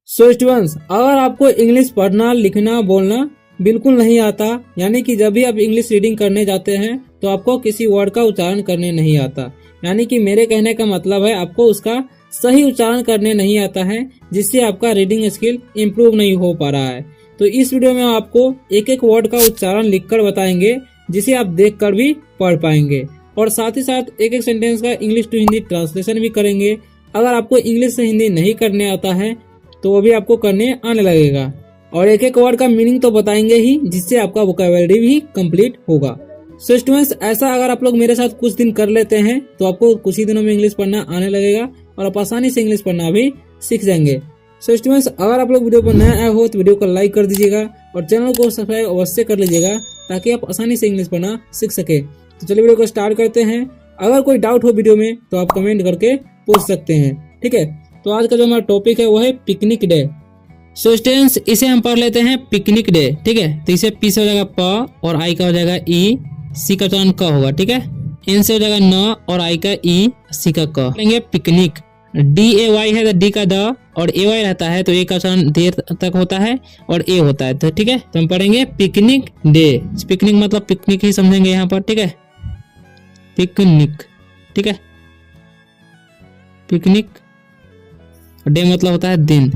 So students, अगर आपको English पढ़ना लिखना बोलना बिल्कुल नहीं आता, यानी कि जब भी आप इंग्लिश रीडिंग करने जाते हैं तो आपको किसी वर्ड का उच्चारण करने नहीं आता, यानी कि मेरे कहने का मतलब है आपको उसका सही उच्चारण करने नहीं आता है, जिससे आपका रीडिंग स्किल इम्प्रूव नहीं हो पा रहा है। तो इस वीडियो में आपको एक एक वर्ड का उच्चारण लिखकर बताएंगे, जिसे आप देखकर भी पढ़ पाएंगे, और साथ ही साथ एक एक सेंटेंस का इंग्लिश टू हिंदी ट्रांसलेशन भी करेंगे। अगर आपको इंग्लिश से हिंदी नहीं करने आता है तो वो भी आपको करने आने लगेगा, और एक एक वर्ड का मीनिंग तो बताएंगे ही, जिससे आपका वोकैबुलरी भी कंप्लीट होगा। सो स्टूडेंट्स, ऐसा अगर आप लोग मेरे साथ कुछ दिन कर लेते हैं तो आपको कुछ ही दिनों में इंग्लिश पढ़ना आने लगेगा और आप आसानी से इंग्लिश पढ़ना भी सीख जाएंगे। सो स्टूडेंट्स, अगर आप लोग वीडियो पर नए आए हो तो वीडियो को लाइक कर दीजिएगा और चैनल को सब्सक्राइब अवश्य कर लीजिएगा, ताकि आप आसानी से इंग्लिश पढ़ना सीख सके। तो चलिए वीडियो को स्टार्ट करते हैं। अगर कोई डाउट हो वीडियो में तो आप कमेंट करके पूछ सकते हैं, ठीक है। तो आज का जो हमारा टॉपिक है वो है पिकनिक डे। सो स्टूडेंट्स, इसे हम पढ़ लेते हैं पिकनिक डे, ठीक है। तो इसे पी से हो जाएगा प और आई का हो जाएगा ई, सी का उच्चारण क होगा, ठीक है। एन से हो जाएगा न और आई का ई, सी का क। पढ़ेंगे पिकनिक। डी ए वाई है तो डी का द और ए वाई रहता है तो ए का उच्चारण देर तक होता है और ए होता है, तो ठीक है। तो हम पढ़ेंगे पिकनिक डे। पिकनिक मतलब पिकनिक ही समझेंगे यहाँ पर, ठीक है। पिकनिक, ठीक है। पिकनिक डे मतलब होता है दिन,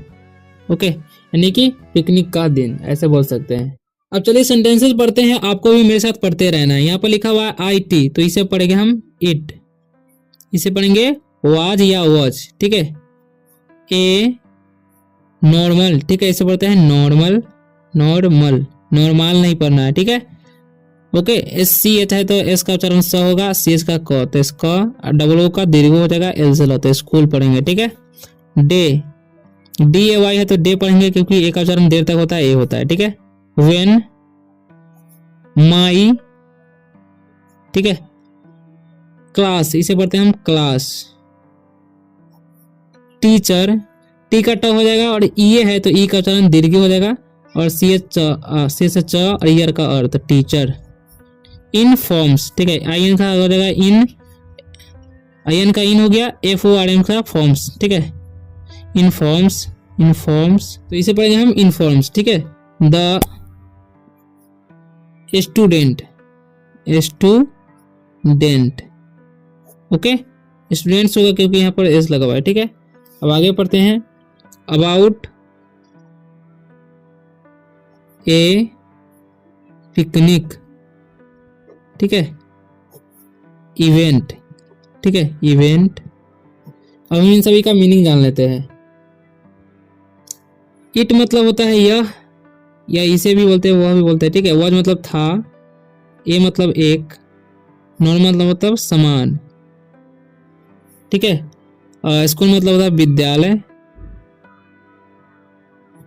ओके, यानी कि पिकनिक का दिन ऐसे बोल सकते हैं। अब चलिए सेंटेंसेस पढ़ते हैं, आपको भी मेरे साथ पढ़ते रहना है। यहाँ पर लिखा हुआ है आई टी, तो इसे पढ़ेंगे हम इट। इसे पढ़ेंगे वाज या वॉच, ठीक है। ए नॉर्मल, ठीक है, इसे पढ़ते हैं नॉर्मल। नॉर्मल, नॉर्मल नहीं पढ़ना है, ठीक है, ओके। एस सी एच है तो एस का उच्चारण स होगा, सी एस का क, तो इसका डबल ओ का दीर्घ हो जाएगा, एल से लो, तो स्कूल पढ़ेंगे, ठीक है। डे, डी ए वाई है तो डे पढ़ेंगे क्योंकि ए का उच्चारण देर तक होता है, ए होता है, ठीक है। वेन, माई, ठीक है। क्लास, इसे पढ़ते हैं हम क्लास। टीचर, टी का ट हो जाएगा और ई है तो ई का उच्चारण दीर्घ हो जाएगा, और सी एच सी से च और ईयर का अर्थ टीचर। इनफॉर्म्स, ठीक है, आई एन का हो जाएगा इन, आई एन का इन हो गया, एफ ओ आर एम का फॉर्म्स, ठीक है। इनफॉर्म्स, इनफॉर्म्स, तो इसे पढ़ेंगे हम इनफॉर्म्स, ठीक है। The student, student, okay, students होगा क्योंकि यहाँ पर एस लगा हुआ है, ठीक है। अब आगे पढ़ते हैं अबाउट ए पिकनिक, ठीक है। इवेंट, ठीक है, इवेंट। अब हम इन सभी का मीनिंग जान लेते हैं। इट मतलब होता है यह, या इसे भी बोलते हैं, वह भी बोलते हैं, ठीक है। वॉज मतलब था, ए मतलब एक, नॉर्मल मतलब समान, ठीक है। स्कूल मतलब होता है विद्यालय,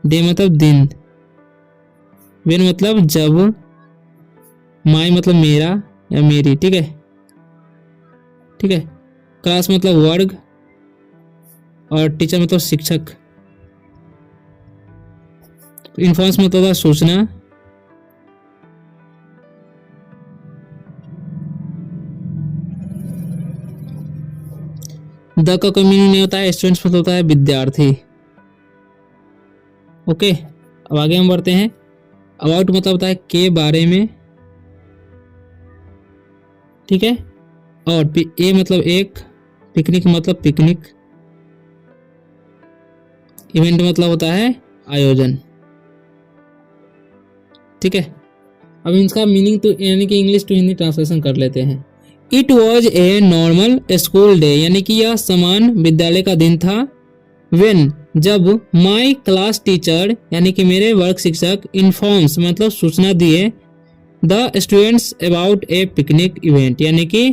डे मतलब दिन, वेन मतलब जब, माई मतलब मेरा या मेरी, ठीक है, ठीक है। क्लास मतलब वर्ग, और टीचर मतलब शिक्षक। इन्फॉर्म्स मतलब होता है सूचना। द का कोई मीनिंग नहीं होता है, स्टूडेंट्स मतलब होता है विद्यार्थी, ओके। अब आगे हम बढ़ते हैं। अबाउट मतलब होता है के बारे में, ठीक है, और ए मतलब एक, पिकनिक मतलब पिकनिक, इवेंट मतलब होता है आयोजन, ठीक है। अब इसका मीनिंग तो यानी कि इंग्लिश टू हिंदी ट्रांसलेशन कर लेते हैं। It was a normal school day, यानी कि यह समान विद्यालय का दिन था। वेन, जब, माई क्लास टीचर, यानी कि मेरे वर्ग शिक्षक, इन्फॉर्म्स मतलब सूचना दिए, the students about A picnic event, यानी कि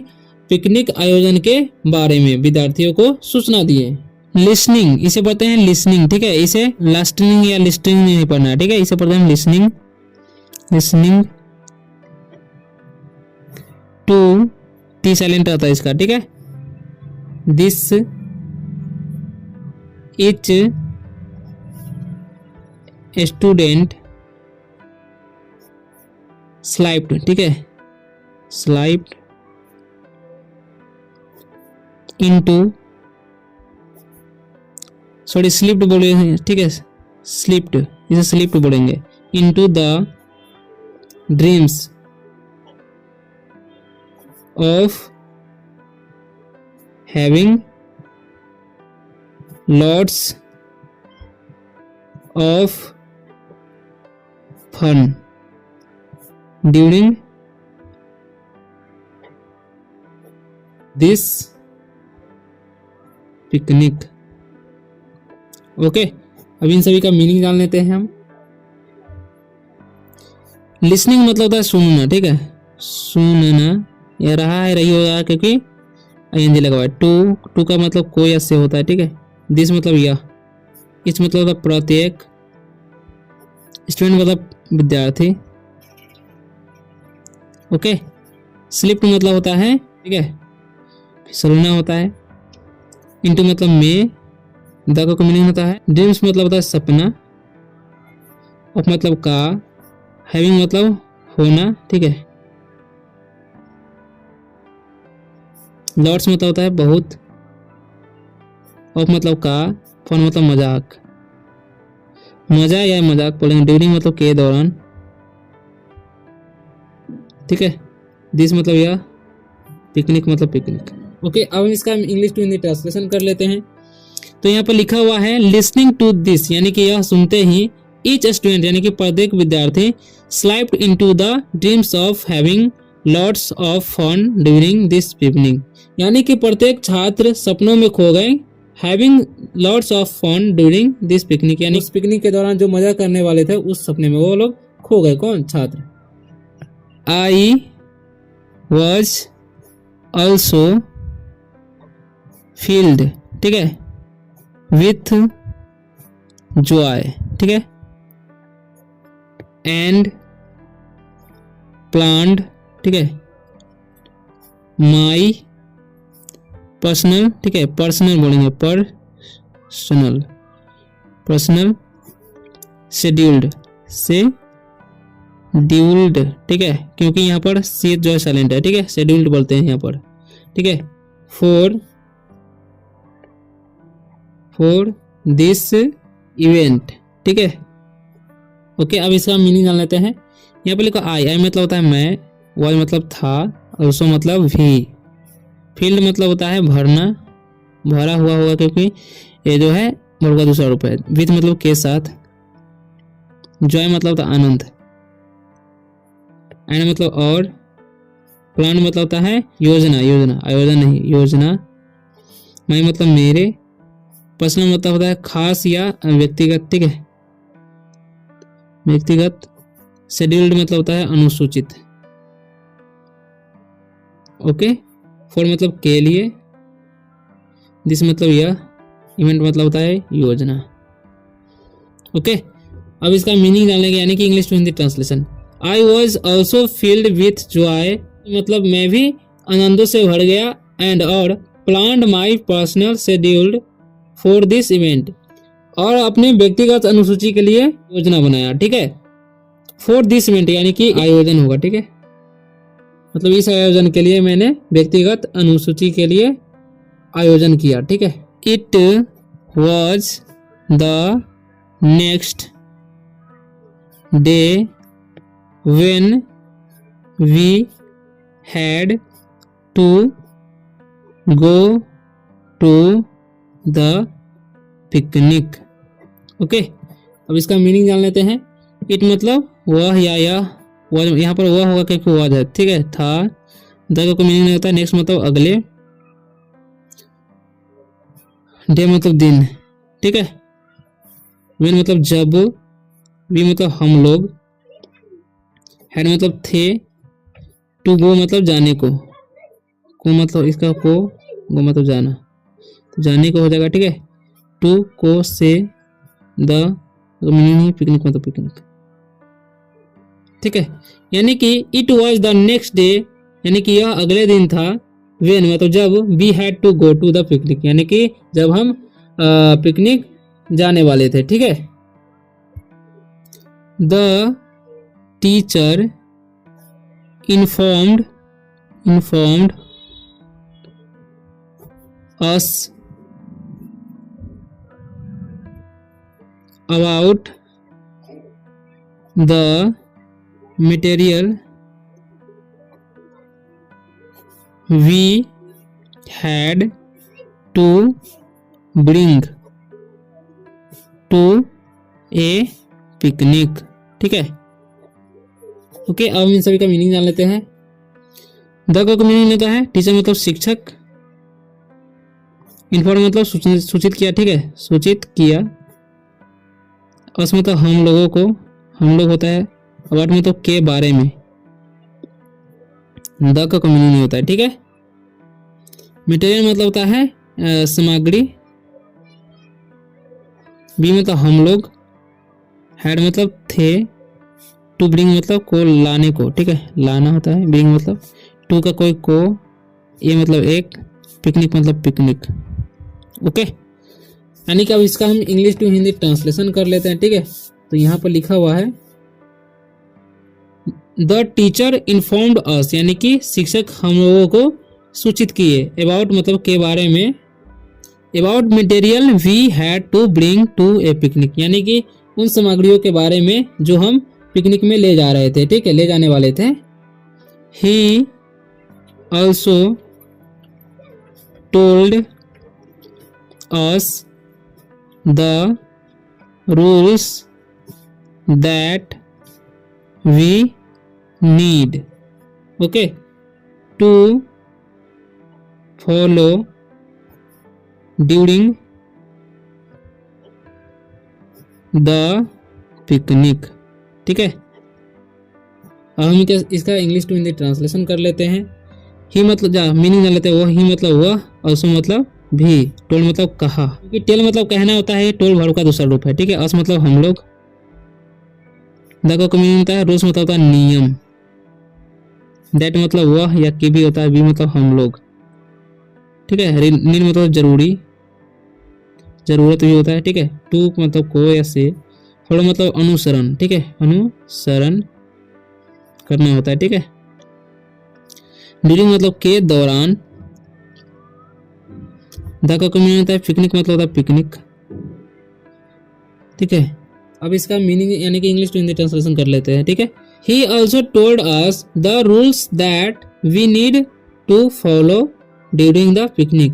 पिकनिक आयोजन के बारे में विद्यार्थियों को सूचना दिए। लिसनिंग, इसे पढ़ते हैं लिसनिंग, ठीक है, इसे लास्टनिंग या लिस्टनिंग नहीं पढ़ना है, ठीक है, इसे पढ़ते हैं listening. Listening to, T silent आता है इसका, ठीक है। दिस इच स्टूडेंट स्लाइप्ड, ठीक है, स्लाइप्ड इनटू, सॉरी स्लिप्ड बोले हैं, ठीक है, स्लिप्ड, इसे स्लिप्ड बोलेंगे, into the dreams of having lots of fun during this picnic. Okay, अब इन सभी का मीनिंग जान लेते हैं हम। लिसनिंग मतलब होता है सुनना, ठीक है, सुनना, यह रहा है, रही होगा क्योंकि आईएनजी लगा हुआ है। टू का मतलब कोई ऐसे होता है, ठीक है। दिस मतलब यह, इस मतलब होता है प्रत्येक, स्टूडेंट मतलब विद्यार्थी। ओके, स्लिप मतलब होता है, ठीक है, फिसलना होता है। इनटू मतलब में, द का मीनिंग होता है। ड्रीम्स मतलब होता है सपना, ऑफ मतलब का, हैविंग मतलब होना, ठीक है। लॉट्स मतलब होता है बहुत, ऑफ मतलब का, फन मतलब मजाक, मजा या मजाक बोलेंगे। ड्यूरिंग मतलब के दौरान, ठीक है। दिस मतलब यह, पिकनिक मतलब पिकनिक। ओके, अब हम इसका इंग्लिश टू हिंदी ट्रांसलेशन कर लेते हैं। तो यहाँ पर लिखा हुआ है लिसनिंग टू दिस, यानी कि यह सुनते ही, ईच स्टूडेंट यानी कि प्रत्येक विद्यार्थी, slipped into the dreams of having lots of fun during this picnic, यानी कि प्रत्येक छात्र सपनों में खो गए, having lots of fun during this picnic, यानी उस पिकनिक के दौरान जो मजा करने वाले थे उस सपने में वो लोग खो गए। कौन? छात्र। आई वॉज ऑल्सो फील्ड, ठीक है, विथ जॉय, ठीक है, एंड प्लान्ड, ठीक है, माई पर्सनल, ठीक है, पर्सनल बोलेंगे, पर्सनल, पर्सनल शेड्यूल्ड, शेड्यूल्ड, ठीक है, क्योंकि यहाँ पर सी जो है साइलेंट है, ठीक है, शेड्यूल्ड बोलते हैं यहाँ पर, ठीक है, फॉर दिस इवेंट, ठीक है। ओके, अब इसका मीनिंग जान लेते हैं। यहाँ पर लिखो आई मतलब होता है मैं, वाज मतलब था, और सो मतलब भी, फील्ड मतलब होता है भरना, भरा हुआ होगा क्योंकि ये जो है भर का दूसरा रूप है। विथ मतलब के साथ, जॉय मतलब होता है आनंद, एंड मतलब और, प्लान मतलब होता है योजना, योजना आयोजन नहीं, योजना, माई मतलब मेरे, पर्सनल मतलब होता है खास या व्यक्तिगत, ठीक है, व्यक्तिगत, शेड्यूल्ड मतलब होता है अनुसूचित। ओके, फॉर मतलब के लिए, दिस मतलब यह, इवेंट मतलब होता है योजना। ओके, अब इसका मीनिंग जान लेंगे, यानी कि English to Hindi translation. I was also filled with joy मतलब मैं भी आनंदों से भर गया, एंड और planned my personal scheduled for this event, और अपने व्यक्तिगत अनुसूची के लिए योजना बनाया, ठीक है। फॉर दिस इवेंट यानी कि आयोजन होगा, ठीक है, मतलब इस आयोजन के लिए मैंने व्यक्तिगत अनुसूची के लिए आयोजन किया, ठीक है। It was the next day when we had to go to the picnic. Okay, अब इसका मीनिंग जान लेते हैं। इट मतलब वह या वह, यहाँ पर वह होगा क्योंकि वह है, ठीक है, था। द का मीनिंग नहीं होता है। नेक्स्ट मतलब अगले, डे मतलब दिन, ठीक है, व्हेन मतलब जब, वी मतलब हम लोग, हैड मतलब थे, टू गो मतलब जाने को मतलब इसका गो मतलब जाना, तो जाने को हो जाएगा, ठीक है। टू को से, द मीनिंग पिकनिक मतलब पिकनिक, ठीक है, यानी कि it was the next day यानी कि यह अगले दिन था, वेन मतलब जब, we had to go to the picnic यानी कि जब हम पिकनिक जाने वाले थे, ठीक है। The teacher informed us about the material we had to bring to a picnic. ठीक है, ओके। अब इन सभी का मीनिंग जान लेते हैं। द का मीनिंग होता है टीचर मतलब शिक्षक, इन्फॉर्म मतलब सूचित किया। ठीक है, सूचित किया। अस मतलब हम लोगों को, हम लोग होता है। अबाउट मतलब के बारे में। द का मीनिंग होता है। ठीक है, मटेरियल मतलब होता है सामग्री। बी मतलब हम लोग। हैड मतलब थे। टू ब्रिंग मतलब को लाने को। ठीक है, लाना होता है। ब्रिंग मतलब टू का कोई को, ये मतलब एक, पिकनिक मतलब पिकनिक। ओके, यानी कि अब इसका हम इंग्लिश टू हिंदी ट्रांसलेशन कर लेते हैं। ठीक है, तो यहाँ पर लिखा हुआ है द टीचर इन्फॉर्म्ड अस, यानी कि शिक्षक हम लोगों को सूचित किए। अबाउट मतलब के बारे में। About material we had to bring to a picnic, यानी कि उन सामग्रियों के बारे में जो हम पिकनिक में ले जा रहे थे। ठीक है, ले जाने वाले थे। He also told us the rules that we need, okay, to follow during the picnic. ठीक है, अब हम इसका इंग्लिश टू हिंदी ट्रांसलेशन कर लेते हैं। ही मतलब जा मीनिंग जान लेते हैं। वो ही मतलब वह, ऑल्सो मतलब भी, टोल मतलब कहा, क्योंकि टेल मतलब कहना होता है, टोल वर्ब का दूसरा रूप है। ठीक है, अस मतलब हम लोग। द का मीनिंग होता है रूल्स मतलब होता है नियम। दैट मतलब वह या की भी होता है। बी मतलब हम लोग। ठीक है, नीड मतलब जरूरी, जरूरत भी होता है। ठीक है, टू मतलब को या से। फॉलो मतलब अनुसरण। ठीक है, अनुसरण करना होता है। ठीक है, ड्यूरिंग मतलब के दौरान। द का मीनिंग होता है पिकनिक मतलब होता है पिकनिक। ठीक है, अब इसका मीनिंग यानी कि इंग्लिश टू हिंदी ट्रांसलेशन कर लेते हैं। ठीक है, he also told us the rules that we need to follow during the picnic.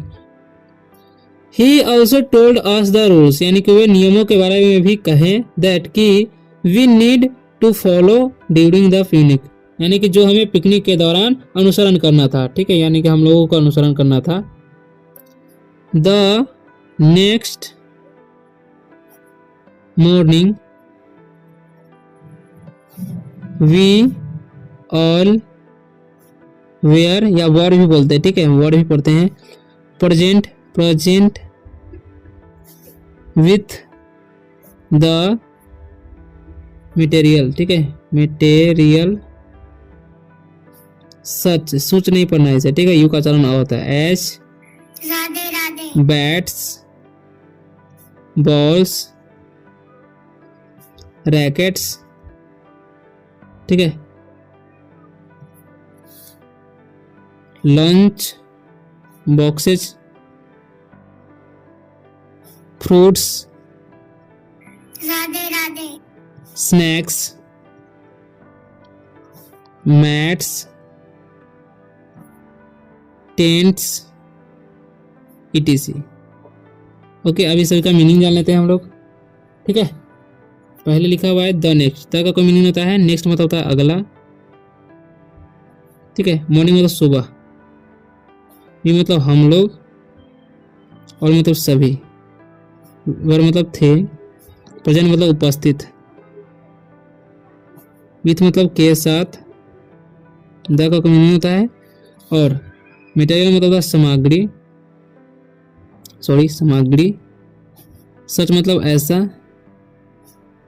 He also told us the rules, यानी कि वे नियमों के बारे में भी कहे, दैट कि we need to follow during the picnic, यानी कि जो हमें पिकनिक के दौरान अनुसरण करना था। ठीक है, यानी कि हम लोगों को अनुसरण करना था। The next morning we all were, या वर्ड भी बोलते हैं। ठीक है, वर्ड भी पढ़ते हैं। Present with the material. ठीक है, मटेरियल सच, सोच नहीं पढ़ना है इसे। ठीक है, यू का चलन आ होता है। As Radhe Radhe, bats, balls, rackets. ठीक है, lunch boxes, fruits, Radhe Radhe, snacks, mats, tents, etc। Okay, अभी सभी का मीनिंग जान लेते हैं हम लोग। ठीक है, पहले लिखा हुआ है द नेक्स्ट। द का कोई मीनिंग होता है नेक्स्ट मतलब होता है अगला। ठीक है, मॉर्निंग मतलब सुबह। ये मतलब हम लोग, और मतलब सभी। वर मतलब थे। प्रेजेंट मतलब उपस्थित। विथ मतलब के साथ। द का मीनिंग होता है और। मटेरियल मतलब होता है सामग्री, सामग्री। सच मतलब ऐसा,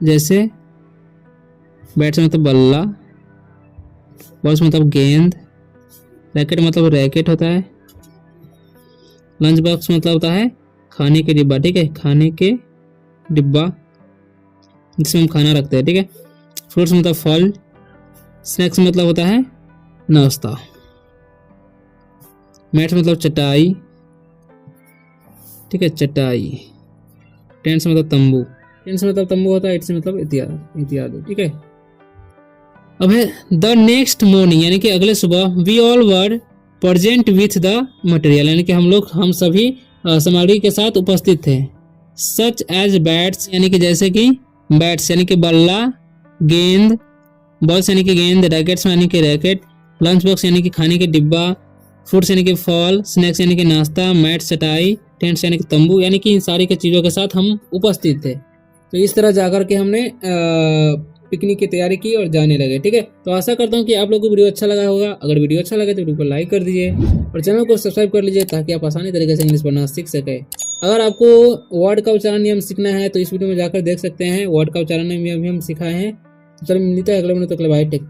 जैसे। बैट्स मतलब बल्ला। बॉल्स मतलब गेंद। रैकेट मतलब रैकेट होता है। लंच बॉक्स मतलब होता है खाने के डिब्बा। ठीक है, खाने के डिब्बा जिसमें हम खाना रखते हैं। ठीक है, फ्रूट्स मतलब फल। स्नैक्स मतलब होता है नाश्ता। मैट्स मतलब चटाई। ठीक है, चटाई। टेंट्स मतलब तंबू। टेंट से मतलब तंबू होता है, इट से मतलब इत्यादि इत्यादि। ठीक है। अब है द नेक्स्ट मॉर्निंग, यानी कि अगले सुबह we all were present with the material, यानी कि हम सभी सामग्री के साथ उपस्थित थे। सच एज बैट्स, यानी कि जैसे कि बैट्स यानी कि बल्ला, गेंद, बॉल्स यानी कि गेंद, रैकेट्स यानी कि रैकेट, लंच बॉक्स यानी कि खाने के डिब्बा, फ्रूट्स यानी कि फल, स्नैक्स यानी कि नाश्ता, मैट चटाई, टेंट्स यानी कि तंबू, यानी कि इन सारी के चीज़ों के साथ हम उपस्थित थे। तो इस तरह जाकर के हमने पिकनिक की तैयारी की और जाने लगे। ठीक है। तो आशा करता हूँ कि आप लोगों को वीडियो अच्छा लगा होगा। अगर वीडियो अच्छा लगे तो वीडियो को लाइक कर दीजिए और चैनल को सब्सक्राइब कर लीजिए ताकि आप आसानी तरीके से इंग्लिश पढ़ना सीख सके। अगर आपको वर्ड का उच्चारण नियम सीखना है तो इस वीडियो में जाकर देख सकते हैं, वर्ड का उच्चारण नियम भी हम सिखाए हैं। तो चलिए मिलते हैं अगले वीडियो तक, बाय, टेक।